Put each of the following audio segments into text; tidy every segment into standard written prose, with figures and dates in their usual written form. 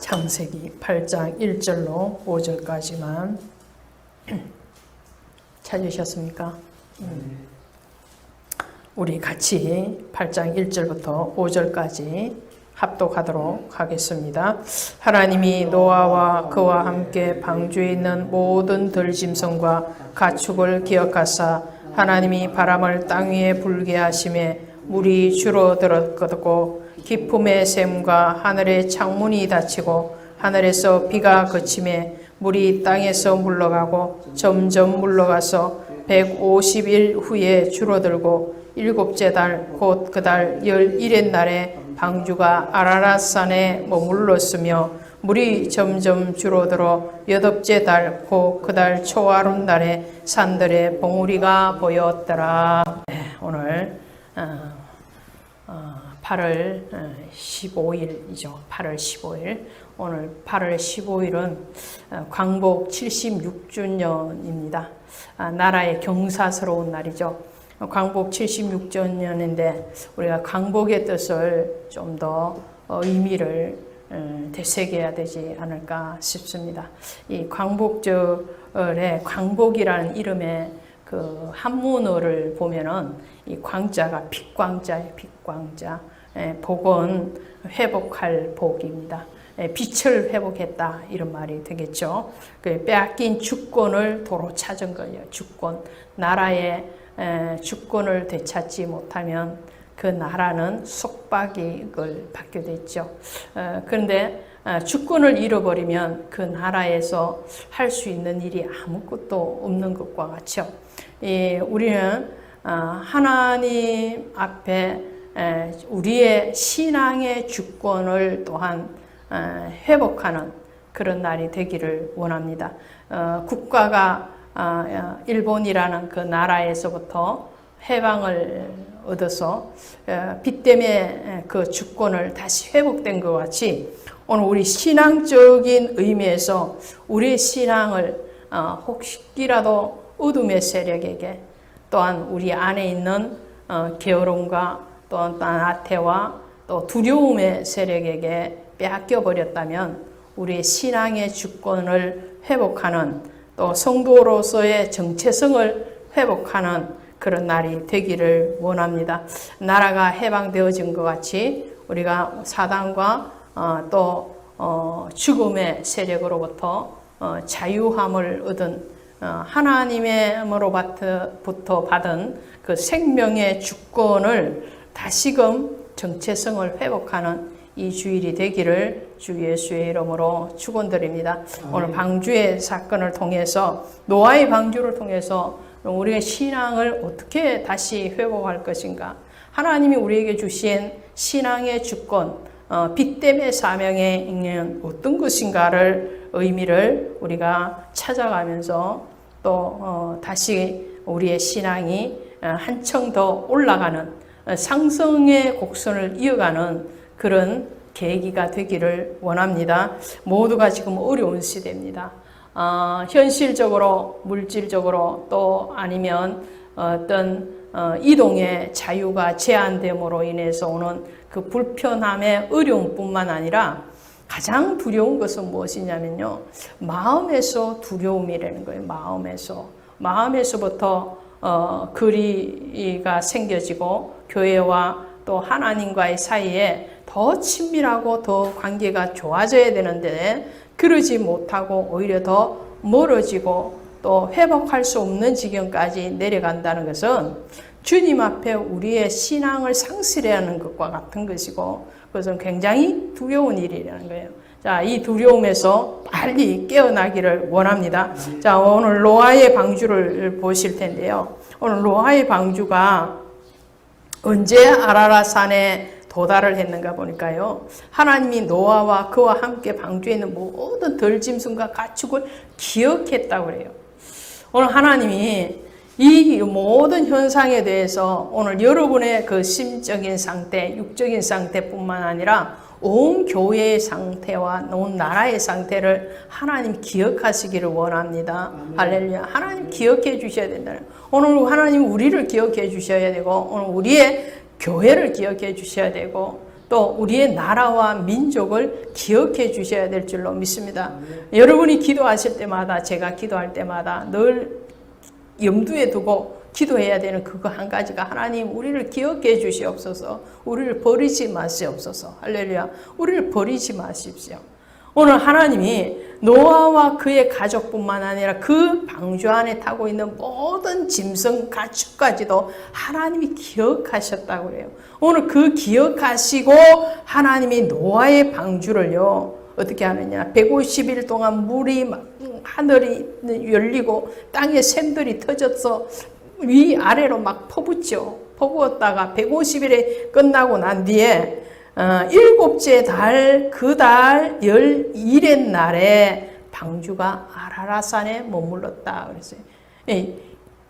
창세기 8장 1절로 5절까지만 찾으셨습니까? 우리 같이 8장 1절부터 5절까지 합독하도록 하겠습니다. 하나님이 노아와 그와 함께 방주에 있는 모든 들짐승과 가축을 기억하사 하나님이 바람을 땅 위에 불게 하심에 물이 줄어들었고 기품의 샘과 하늘의 창문이 닫히고 하늘에서 비가 그침에 물이 땅에서 물러가고 점점 물러가서 150일 후에 줄어들고 일곱째 달 곧 그 달 11의 날에 방주가 아라랏산에 머물렀으며 물이 점점 줄어들어 여덟째 달 곧 그 달 초하룻 날에 산들에 봉우리가 보였더라. 네, 오늘 8월 15일이죠. 8월 15일. 오늘 8월 15일은 광복 76주년입니다. 나라의 경사스러운 날이죠. 광복 76주년인데 우리가 광복의 뜻을 좀 더 의미를 되새겨야 되지 않을까 싶습니다. 이 광복절에 광복이라는 이름의 그 한문어를 보면은 이 광자가 빛광자예요. 빛광자. 복은 회복할 복입니다. 빛을 회복했다 이런 말이 되겠죠. 그 빼앗긴 주권을 도로 찾은 거예요. 주권. 나라의 주권을 되찾지 못하면 그 나라는 속박을 받게 됐죠. 그런데 주권을 잃어버리면 그 나라에서 할 수 있는 일이 아무것도 없는 것과 같죠. 우리는 하나님 앞에 우리의 신앙의 주권을 또한 회복하는 그런 날이 되기를 원합니다. 국가가 일본이라는 그 나라에서부터 해방을 얻어서 빛 때문에 그 주권을 다시 회복된 것 같이 오늘 우리 신앙적인 의미에서 우리의 신앙을 혹시라도 어둠의 세력에게 또한 우리 안에 있는 게으름과 또한 나태와 또 두려움의 세력에게 빼앗겨 버렸다면 우리의 신앙의 주권을 회복하는 또 성도로서의 정체성을 회복하는 그런 날이 되기를 원합니다. 나라가 해방되어진 것 같이 우리가 사단과 또 죽음의 세력으로부터 자유함을 얻은 하나님으로부터 받은 그 생명의 주권을 다시금 정체성을 회복하는 이 주일이 되기를 주 예수의 이름으로 축원드립니다. 오늘 방주의 사건을 통해서 노아의 방주를 통해서 우리의 신앙을 어떻게 다시 회복할 것인가? 하나님이 우리에게 주신 신앙의 주권, 빛됨의 사명에 있는 어떤 것인가를 의미를 우리가 찾아가면서 또 다시 우리의 신앙이 한층 더 올라가는 상승의 곡선을 이어가는 그런 계기가 되기를 원합니다. 모두가 지금 어려운 시대입니다. 현실적으로, 물질적으로 또 아니면 어떤 이동의 자유가 제한됨으로 인해서 오는 그 불편함의 어려움뿐만 아니라 가장 두려운 것은 무엇이냐면요. 마음에서 두려움이라는 거예요. 마음에서부터 거리가 생겨지고 교회와 또 하나님과의 사이에 더 친밀하고 더 관계가 좋아져야 되는데 그러지 못하고 오히려 더 멀어지고 또 회복할 수 없는 지경까지 내려간다는 것은 주님 앞에 우리의 신앙을 상실해야 하는 것과 같은 것이고 그것은 굉장히 두려운 일이라는 거예요. 자, 이 두려움에서 빨리 깨어나기를 원합니다. 자, 오늘 노아의 방주를 보실 텐데요. 오늘 노아의 방주가 언제 아라랏산에 도달을 했는가 보니까요. 하나님이 노아와 그와 함께 방주에 있는 모든 들짐승과 가축을 기억했다고 그래요. 오늘 하나님이 이 모든 현상에 대해서 오늘 여러분의 그 심적인 상태, 육적인 상태뿐만 아니라 온 교회의 상태와 온 나라의 상태를 하나님 기억하시기를 원합니다. 할렐루야. 하나님 기억해 주셔야 된다. 오늘 하나님 우리를 기억해 주셔야 되고 오늘 우리의 교회를 기억해 주셔야 되고 또 우리의 나라와 민족을 기억해 주셔야 될 줄로 믿습니다. 여러분이 기도하실 때마다, 제가 기도할 때마다 늘 염두에 두고 기도해야 되는 그거 한 가지가, 하나님 우리를 기억해 주시옵소서. 우리를 버리지 마시옵소서. 할렐루야. 우리를 버리지 마십시오. 오늘 하나님이 노아와 그의 가족뿐만 아니라 그 방주 안에 타고 있는 모든 짐승 가축까지도 하나님이 기억하셨다고 그래요. 오늘 그 기억하시고 하나님이 노아의 방주를요 어떻게 하느냐, 150일 동안 물이 막 하늘이 열리고 땅에 샘들이 터져서 위아래로 막 퍼붓죠. 퍼부었다가 150일에 끝나고 난 뒤에 일곱째 달, 그 달 11의 날에 방주가 아라랏산에 머물렀다 그랬어요.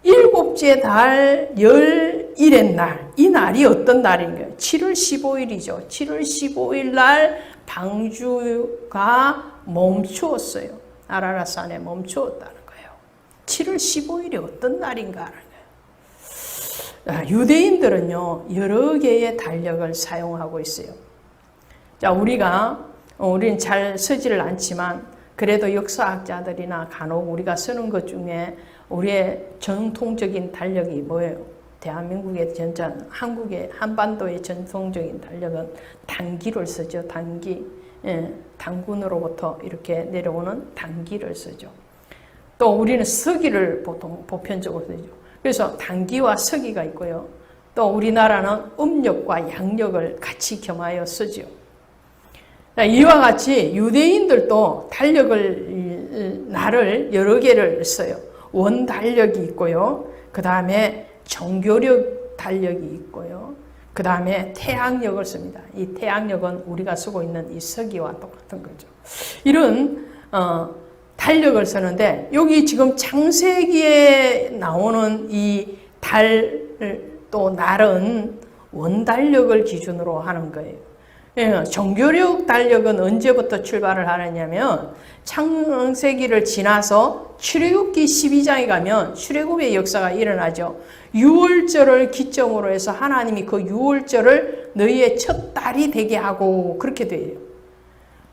일곱째 달 11의 날, 이 날이 어떤 날인가요? 7월 15일이죠. 7월 15일 날 방주가 멈추었어요. 아라랏산에 멈추었다는 거예요. 7월 15일이 어떤 날인가 하는 거예요. 유대인들은요 여러 개의 달력을 사용하고 있어요. 자, 우리는 잘 쓰지를 않지만 그래도 역사학자들이나 간혹 우리가 쓰는 것 중에 우리의 전통적인 달력이 뭐예요? 대한민국의 한국의 한반도의 전통적인 달력은 단기를 쓰죠. 단기. 단군으로부터 이렇게 내려오는 단기를 쓰죠. 또 우리는 서기를 보통 보편적으로 쓰죠. 그래서 단기와 서기가 있고요. 또 우리나라는 음력과 양력을 같이 겸하여 쓰죠. 이와 같이 유대인들도 달력을, 날을 여러 개를 써요. 원달력이 있고요. 그 다음에 정교력 달력이 있고요. 그 다음에 태양력을 씁니다. 이 태양력은 우리가 쓰고 있는 이 서기와 똑같은 거죠. 이런 달력을 쓰는데 여기 지금 창세기에 나오는 이 달 또 날은 원달력을 기준으로 하는 거예요. 정교력 달력은 언제부터 출발을 하느냐면 창세기를 지나서 출애굽기 12장에 가면 출애굽의 역사가 일어나죠. 유월절을 기점으로 해서 하나님이 그 유월절을 너희의 첫 달이 되게 하고 그렇게 돼요.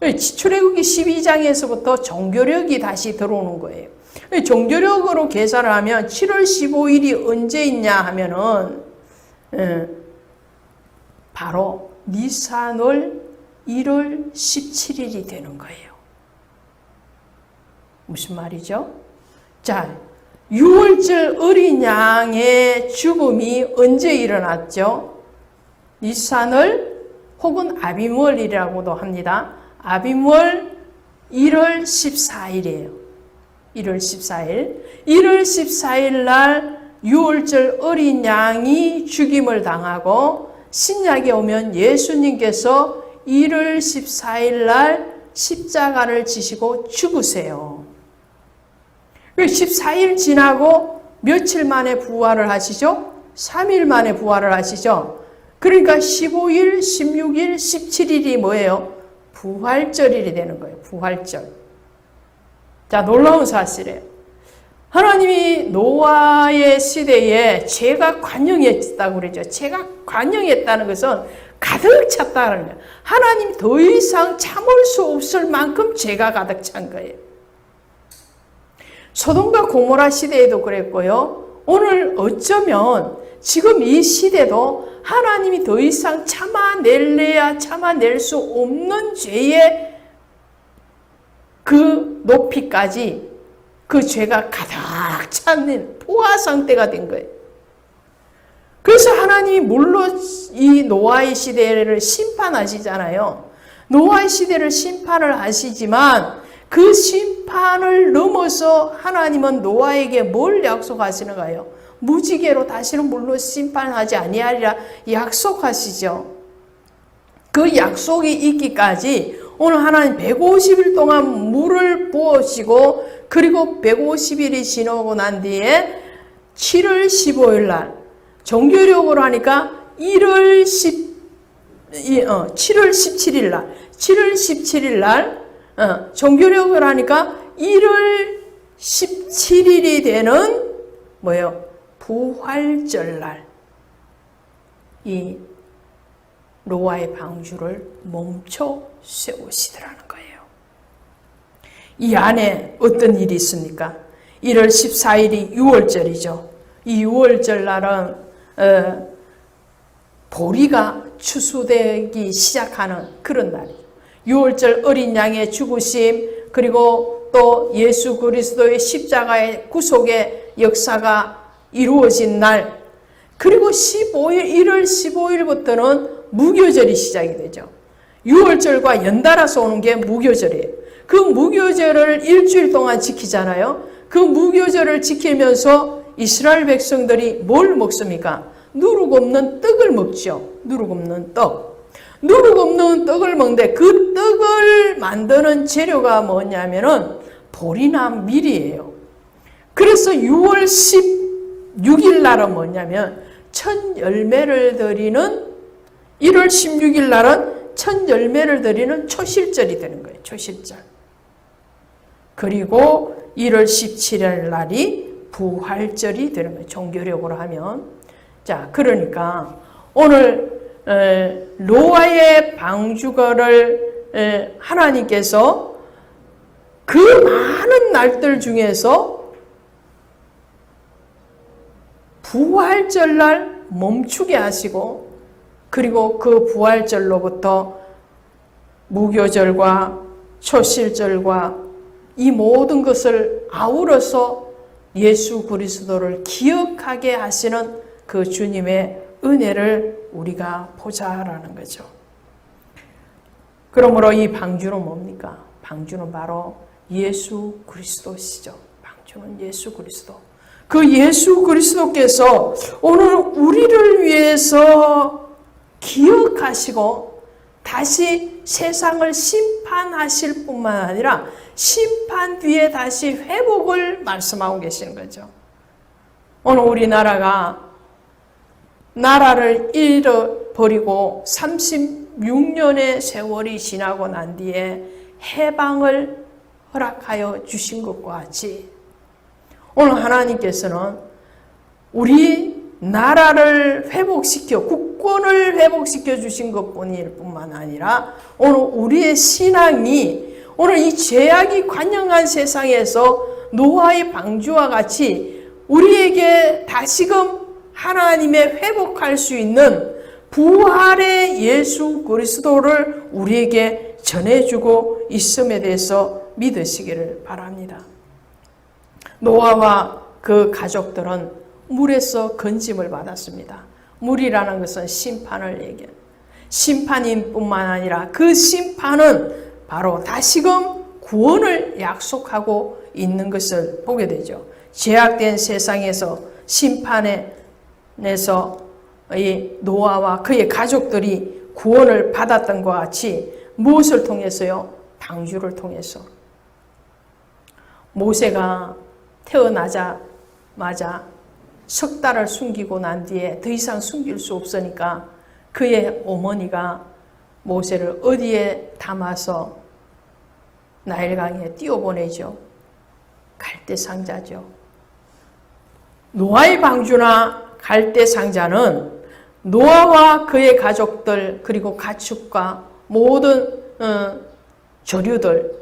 출애굽기 12장에서부터 정교력이 다시 들어오는 거예요. 정교력으로 계산을 하면 7월 15일이 언제 있냐 하면은 바로 니산월 1월 17일이 되는 거예요. 무슨 말이죠? 자, 6월절 어린 양의 죽음이 언제 일어났죠? 니산월 혹은 아빔월이라고도 합니다. 아빔월 1월 14일이에요. 1월 14일. 1월 14일 날 6월절 어린 양이 죽임을 당하고 신약에 오면 예수님께서 1월 14일 날 십자가를 지시고 죽으세요. 14일 지나고 며칠 만에 부활을 하시죠? 3일 만에 부활을 하시죠? 그러니까 15일, 16일, 17일이 뭐예요? 부활절이 되는 거예요. 부활절. 자, 놀라운 사실이에요. 하나님이 노아의 시대에 죄가 관영했다고 그러죠. 죄가 관영했다는 것은 가득 찼다는 거예요. 하나님 더 이상 참을 수 없을 만큼 죄가 가득 찬 거예요. 소돔과 고모라 시대에도 그랬고요. 오늘 어쩌면 지금 이 시대도 하나님이 더 이상 참아낼래야 참아낼 수 없는 죄의 그 높이까지 그 죄가 가득 찬 포화 상태가 된 거예요. 그래서 하나님이 물론 이 노아의 시대를 심판하시잖아요. 노아의 시대를 심판을 하시지만 그 심판을 넘어서 하나님은 노아에게 뭘 약속하시는가요? 무지개로 다시는 물로 심판하지 아니하리라 약속하시죠. 그 약속이 있기까지 오늘 하나님 150일 동안 물을 부으시고 그리고 150일이 지나고 난 뒤에 7월 15일 날 정교력으로 하니까 7월 17일 날 7월 17일 날 정교력을 하니까 1월 17일이 되는 뭐예요? 부활절 날 이 노아의 방주를 멈춰 세우시더라는 거예요. 이 안에 어떤 일이 있습니까? 1월 14일이 6월절이죠. 이 6월절 날은 보리가 추수되기 시작하는 그런 날이에요. 6월절 어린 양의 죽으심, 그리고 또 예수 그리스도의 십자가의 구속의 역사가 이루어진 날, 그리고 1월 15일부터는 무교절이 시작이 되죠. 6월절과 연달아서 오는 게 무교절이에요. 그 무교절을 일주일 동안 지키잖아요. 그 무교절을 지키면서 이스라엘 백성들이 뭘 먹습니까? 누룩 없는 떡을 먹죠. 누룩 없는 떡. 누룩 없는 떡을 먹는데 그 떡을 만드는 재료가 뭐냐면은 보리나 밀이에요. 그래서 6월 16일 날은 뭐냐면 첫 열매를 드리는 1월 16일 날은 첫 열매를 드리는 초실절이 되는 거예요. 초실절. 그리고 1월 17일 날이 부활절이 되는 거예요. 종교력으로 하면. 자, 그러니까 오늘 노아의 방주거를 하나님께서 그 많은 날들 중에서 부활절 날 멈추게 하시고, 그리고 그 부활절로부터 무교절과 초실절과 이 모든 것을 아우러서 예수 그리스도를 기억하게 하시는 그 주님의 은혜를 우리가 보자라는 거죠. 그러므로 이 방주는 뭡니까? 방주는 바로 예수 그리스도시죠. 방주는 예수 그리스도. 그 예수 그리스도께서 오늘 우리를 위해서 기억하시고 다시 세상을 심판하실 뿐만 아니라 심판 뒤에 다시 회복을 말씀하고 계시는 거죠. 오늘 우리나라가 나라를 잃어버리고 36년의 세월이 지나고 난 뒤에 해방을 허락하여 주신 것과 같이 오늘 하나님께서는 우리 나라를 회복시켜 국권을 회복시켜 주신 것뿐일 뿐만 아니라 오늘 우리의 신앙이 오늘 이 죄악이 관영한 세상에서 노아의 방주와 같이 우리에게 다시금 하나님의 회복할 수 있는 부활의 예수 그리스도를 우리에게 전해주고 있음에 대해서 믿으시기를 바랍니다. 노아와 그 가족들은 물에서 건짐을 받았습니다. 물이라는 것은 심판을 얘기해요. 심판인 뿐만 아니라 그 심판은 바로 다시금 구원을 약속하고 있는 것을 보게 되죠. 죄악된 세상에서 심판에서 이 노아와 그의 가족들이 구원을 받았던 것 같이 무엇을 통해서요? 방주를 통해서. 모세가 태어나자마자 석 달을 숨기고 난 뒤에 더 이상 숨길 수 없으니까 그의 어머니가 모세를 어디에 담아서 나일강에 띄워보내죠. 갈대상자죠. 노아의 방주나 갈대상자는 노아와 그의 가족들 그리고 가축과 모든 조류들을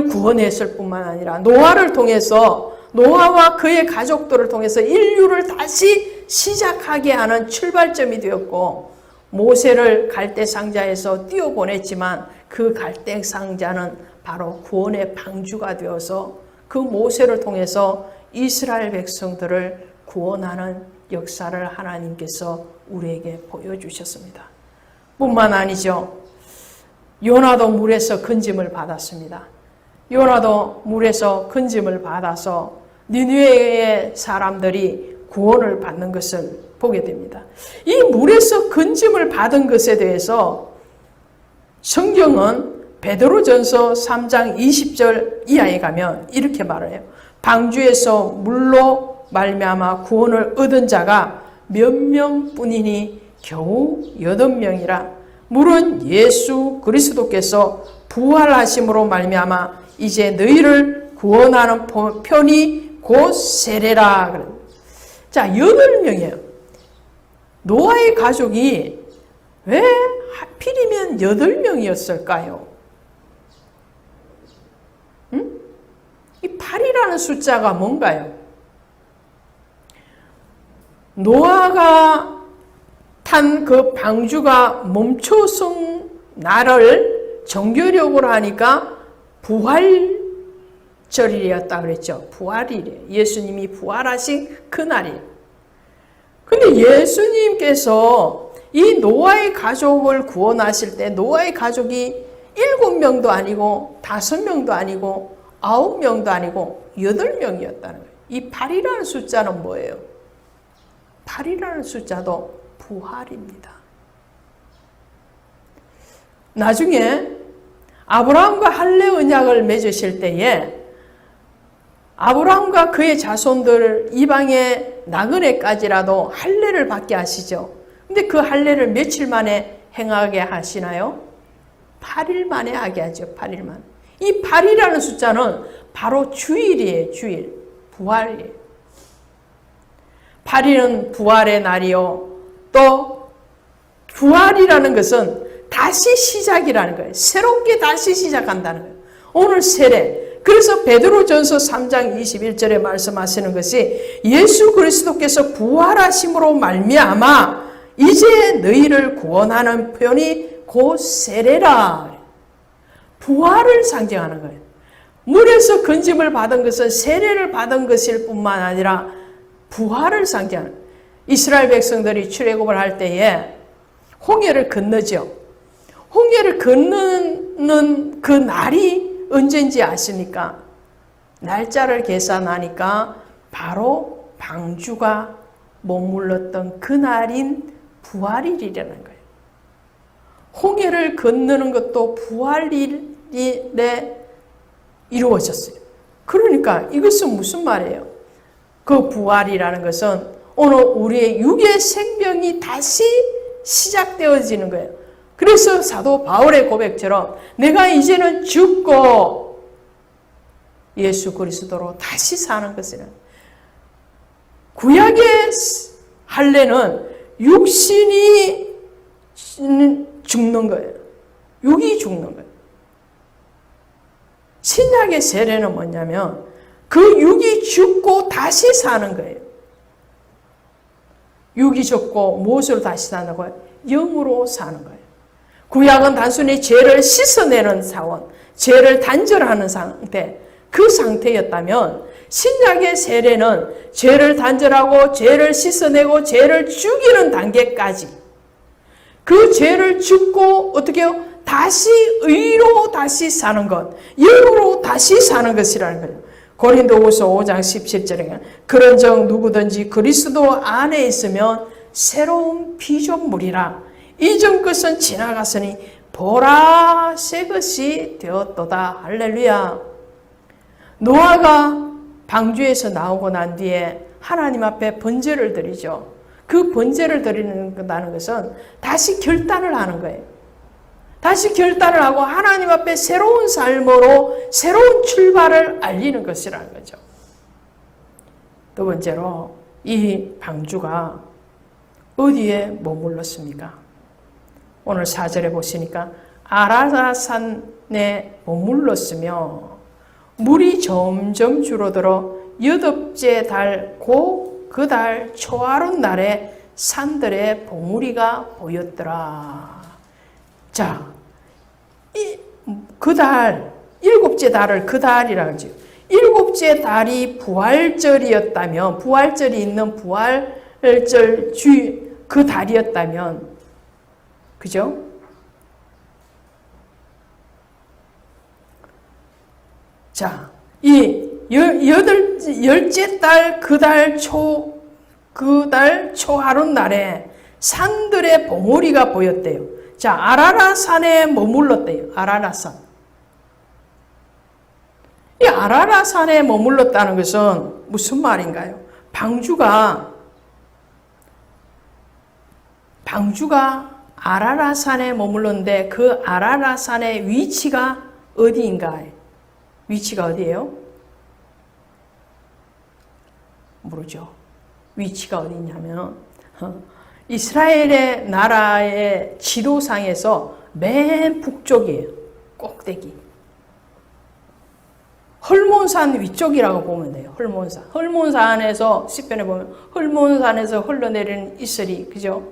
구원했을 뿐만 아니라 노아를 통해서 노아와 그의 가족들을 통해서 인류를 다시 시작하게 하는 출발점이 되었고 모세를 갈대상자에서 띄워보냈지만 그 갈대상자는 바로 구원의 방주가 되어서 그 모세를 통해서 이스라엘 백성들을 구원하는 역사를 하나님께서 우리에게 보여주셨습니다. 뿐만 아니죠. 요나도 물에서 건짐을 받았습니다. 요나도 물에서 건짐을 받아서 니느웨의 사람들이 구원을 받는 것을 보게 됩니다. 이 물에서 건짐을 받은 것에 대해서 성경은 베드로전서 3장 20절 이하에 가면 이렇게 말해요. 방주에서 물로 말미암아 구원을 얻은 자가 몇 명뿐이니 겨우 8명이라. 물은 예수 그리스도께서 부활하심으로 말미암아 이제 너희를 구원하는 편이 곧 세례라. 자, 8명이에요. 노아의 가족이 왜 하필이면 8명이었을까요? 이 8이라는 숫자가 뭔가요? 노아가 탄 그 방주가 멈춰선 날을 정교력으로 하니까 부활절이었다 그랬죠. 부활이래. 예수님이 부활하신 그날이에요. 근데 예수님께서 이 노아의 가족을 구원하실 때 노아의 가족이 7명도 아니고 5명도 아니고 9명도 아니고 8명이었다는 거예요. 이 8이라는 숫자는 뭐예요? 8이라는 숫자도 부활입니다. 나중에 아브라함과 할례 언약을 맺으실 때에 아브라함과 그의 자손들 이방의 나그네까지라도 할례를 받게 하시죠. 근데 그 할례를 며칠 만에 행하게 하시나요? 8일 만에 하게 하죠. 8일 만에. 이 8이라는 숫자는 바로 주일이에요. 주일. 부활이에요. 8일은 부활의 날이요. 또 부활이라는 것은 다시 시작이라는 거예요. 새롭게 다시 시작한다는 거예요. 오늘 세례. 그래서 베드로전서 3장 21절에 말씀하시는 것이 예수 그리스도께서 부활하심으로 말미암아 이제 너희를 구원하는 표현이 곧 세례라. 부활을 상징하는 거예요. 물에서 건짐을 받은 것은 세례를 받은 것일 뿐만 아니라 부활을 상징하는 거예요. 이스라엘 백성들이 출애굽을 할 때에 홍해를 건너죠. 홍해를 건너는 그 날이 언제인지 아십니까? 날짜를 계산하니까 바로 방주가 머물렀던 그날인 부활일이라는 거예요. 홍해를 건너는 것도 부활일에 이루어졌어요. 그러니까 이것은 무슨 말이에요? 그 부활이라는 것은 오늘 우리의 육의 생명이 다시 시작되어지는 거예요. 그래서 사도 바울의 고백처럼 내가 이제는 죽고 예수 그리스도로 다시 사는 것이는 구약의 할례는 육신이 죽는 거예요. 육이 죽는 거예요. 신약의 세례는 뭐냐면 그 육이 죽고 다시 사는 거예요. 육이 죽고 무엇으로 다시 사는 거예요? 영으로 사는 거예요. 구약은 단순히 죄를 씻어내는 사원, 죄를 단절하는 상태, 그 상태였다면 신약의 세례는 죄를 단절하고 죄를 씻어내고 죄를 죽이는 단계까지 그 죄를 죽고 어떻게 해요? 다시 의로 다시 사는 것, 영으로 다시 사는 것이라는 거예요. 고린도후서 5장 17절에 그런즉 누구든지 그리스도 안에 있으면 새로운 피조물이라 이전 것은 지나갔으니 보라 새 것이 되었도다. 할렐루야. 노아가 방주에서 나오고 난 뒤에 하나님 앞에 번제를 드리죠. 그 번제를 드리는다는 것은 다시 결단을 하는 거예요. 다시 결단을 하고 하나님 앞에 새로운 삶으로 새로운 출발을 알리는 것이라는 거죠. 두 번째로 이 방주가 어디에 머물렀습니까? 오늘 4절에 보시니까 아라라산에 머물렀으며 물이 점점 줄어들어 8째 달 고 그 달 초하룻 날에 산들의 봉우리가 보였더라. 자, 그 달, 7째 달을 그 달이라고 하죠. 7째 달이 부활절이었다면, 부활절이 있는 부활절 그 달이었다면, 그죠? 자, 이 10째 달 그 달 초하룻 날에 산들의 봉우리가 보였대요. 자, 아라라산에 머물렀대요. 아라라산. 이 아라라산에 머물렀다는 것은 무슨 말인가요? 방주가 아라라산에 머물렀는데 그 아라라산의 위치가 어디인가요? 위치가 어디예요? 모르죠. 위치가 어디냐면 이스라엘의 나라의 지도상에서 맨 북쪽이에요. 꼭대기. 헐몬산 위쪽이라고 보면 돼요. 헐몬산. 헐몬산에서 시편에 보면 헐몬산에서 흘러내리는 이슬이, 그죠?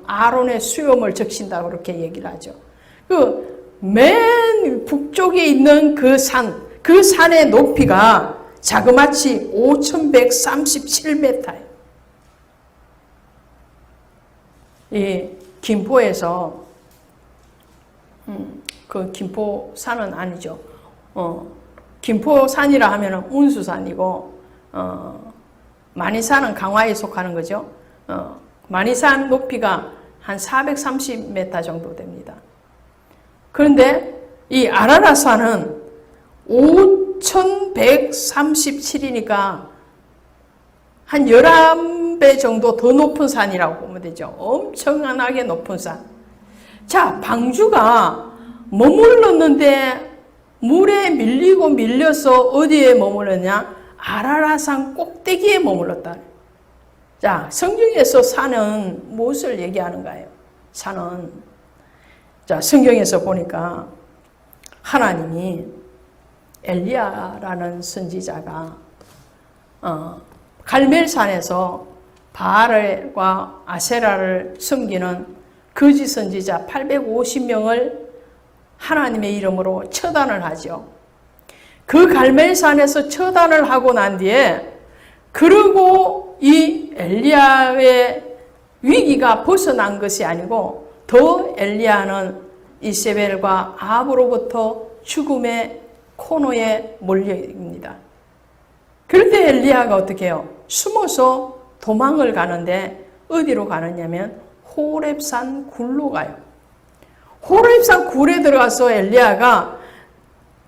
아론의 수염을 적신다고 그렇게 얘기를 하죠. 그 맨 북쪽에 있는 그 산의 높이가 자그마치 5,137m예요. 이 김포에서 그 김포산은 아니죠. 김포산이라 하면 운수산이고 만이산은 강화에 속하는 거죠. 만이산 높이가 한 430m 정도 됩니다. 그런데 이 아라라산은 5,137이니까 한 11배 정도 더 높은 산이라고 보면 되죠. 엄청나게 높은 산. 자, 방주가 머물렀는데 물에 밀리고 밀려서 어디에 머물렀냐? 아라라산 꼭대기에 머물렀다. 자, 성경에서 산은 무엇을 얘기하는가요? 산은, 자, 성경에서 보니까 하나님이 엘리야라는 선지자가 갈멜산에서 바알과 아세라를 섬기는 거짓 선지자 850명을 하나님의 이름으로 처단을 하죠. 그 갈멜산에서 처단을 하고 난 뒤에, 그리고 이 엘리야의 위기가 벗어난 것이 아니고 더 엘리야는 이세벨과 아합으로부터 죽음의 코너에 몰려있습니다. 그럴 때 엘리야가 어떻게 해요? 숨어서 도망을 가는데 어디로 가느냐면 호렙산 굴로 가요. 호렙산 굴에 들어가서 엘리야가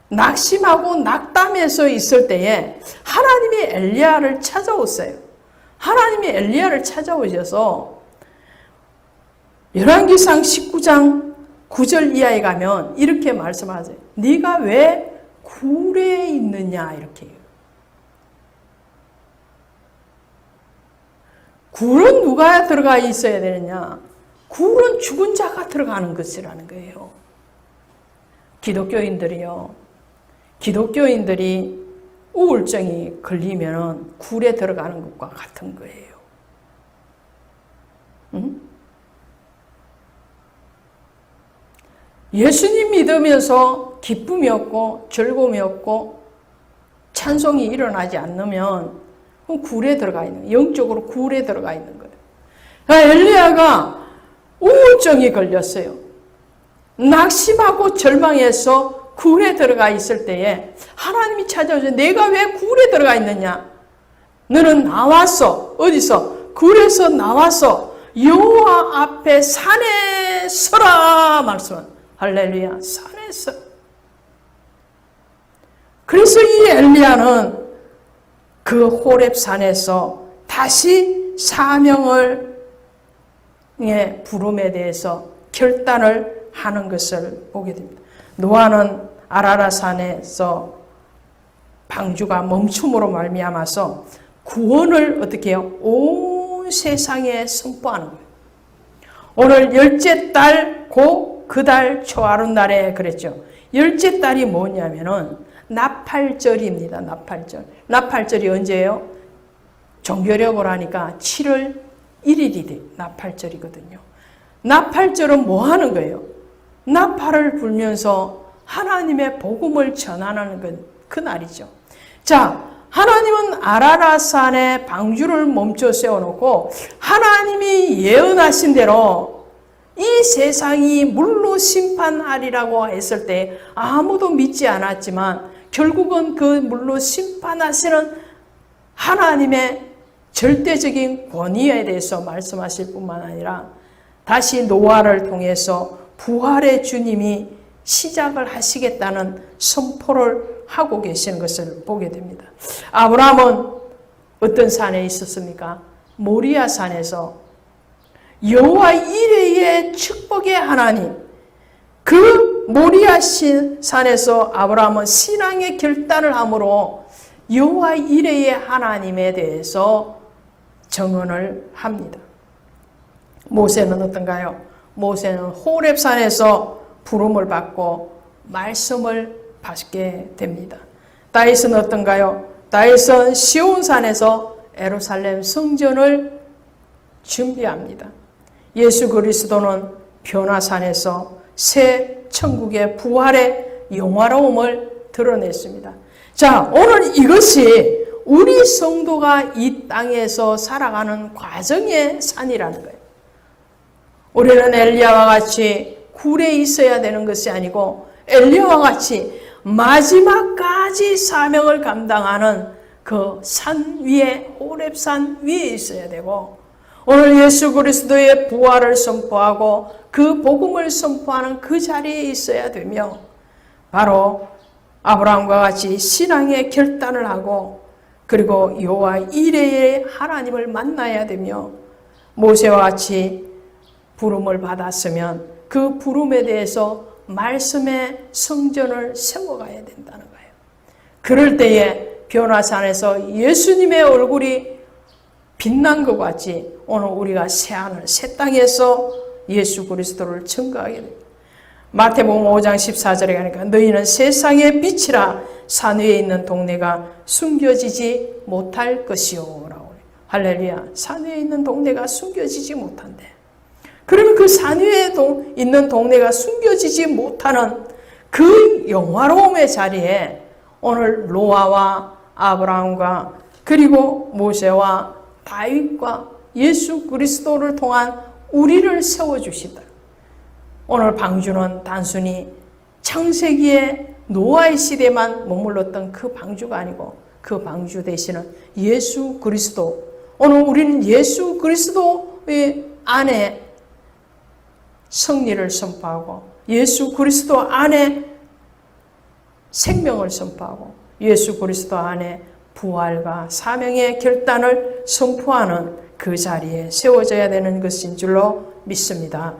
낙심하고 낙담해서 있을 때에 하나님이 엘리야를 찾아오세요. 하나님이 엘리야를 찾아오셔서 열왕기상 19장 9절 이하에 가면 이렇게 말씀하세요. 네가 왜 굴에 있느냐, 이렇게. 굴은 누가 들어가 있어야 되느냐? 굴은 죽은 자가 들어가는 것이라는 거예요. 기독교인들이 우울증이 걸리면 굴에 들어가는 것과 같은 거예요. 응? 예수님 믿으면서 기쁨이 없고 즐거움이 없고 찬송이 일어나지 않으면 굴에 들어가 있는 거예요. 영적으로 굴에 들어가 있는 거예요. 엘리야가 우울증이 걸렸어요. 낙심하고 절망해서 굴에 들어가 있을 때에 하나님이 찾아오셔서 내가 왜 굴에 들어가 있느냐? 너는 나와서, 어디서? 굴에서 나와서 여호와 앞에 산에 서라 말씀은. 할렐루야, 산에 서. 그래서 이 엘리야는 그 호렙산에서 다시 사명을 부름에 대해서 결단을 하는 것을 보게 됩니다. 노아는 아라라산에서 방주가 멈춤으로 말미암아서 구원을 어떻게 해요? 온 세상에 선포하는 거예요. 오늘 열째 달 고 그 달 초하룻날에 그랬죠. 열째 달이 뭐냐면은 나팔절입니다. 나팔절. 나팔절이 언제예요? 종교력을 하니까 7월 1일이 나팔절이거든요. 나팔절은 뭐 하는 거예요? 나팔을 불면서 하나님의 복음을 전하는 그 날이죠. 자, 하나님은 아라라산에 방주를 멈춰 세워놓고 하나님이 예언하신 대로 이 세상이 물로 심판하리라고 했을 때 아무도 믿지 않았지만 결국은 그 물로 심판하시는 하나님의 절대적인 권위에 대해서 말씀하실 뿐만 아니라 다시 노아를 통해서 부활의 주님이 시작을 하시겠다는 선포를 하고 계시는 것을 보게 됩니다. 아브라함은 어떤 산에 있었습니까? 모리아 산에서 여호와 이레의 축복의 하나님, 그 모리아 산에서 아브라함은 신앙의 결단을 함으로 여호와 이레의 하나님에 대해서 정언을 합니다. 모세는 어떤가요? 모세는 호렙산에서 부름을 받고 말씀을 받게 됩니다. 다윗은 어떤가요? 다윗은 시온산에서 예루살렘 성전을 준비합니다. 예수 그리스도는 변화산에서 새 천국의 부활의 영화로움을 드러냈습니다. 자, 오늘 이것이 우리 성도가 이 땅에서 살아가는 과정의 산이라는 거예요. 우리는 엘리야와 같이 굴에 있어야 되는 것이 아니고 엘리야와 같이 마지막까지 사명을 감당하는 그 산 위에, 호렙산 위에 있어야 되고, 오늘 예수 그리스도의 부활을 선포하고 그 복음을 선포하는 그 자리에 있어야 되며, 바로 아브라함과 같이 신앙의 결단을 하고 그리고 여호와 이레의 하나님을 만나야 되며, 모세와 같이 부름을 받았으면 그 부름에 대해서 말씀의 성전을 세워가야 된다는 거예요. 그럴 때에 변화산에서 예수님의 얼굴이 빛난 것 같이 오늘 우리가 새하늘 새 땅에서 예수 그리스도를 증거하게 됩니다. 마태복음 5장 14절에 가니까 너희는 세상의 빛이라, 산 위에 있는 동네가 숨겨지지 못할 것이요 라고. 할렐루야. 산 위에 있는 동네가 숨겨지지 못한대. 그러면 그 산 위에 있는 동네가 숨겨지지 못하는 그 영화로움의 자리에 오늘 노아와 아브라함과 그리고 모세와 다윗과 예수 그리스도를 통한 우리를 세워주시다. 오늘 방주는 단순히 창세기의 노아의 시대만 머물렀던 그 방주가 아니고 그 방주 대신은 예수 그리스도, 오늘 우리는 예수 그리스도의 안에 승리를 선포하고 예수 그리스도 안에 생명을 선포하고 예수 그리스도 안에 부활과 사명의 결단을 선포하는 그 자리에 세워져야 되는 것인 줄로 믿습니다.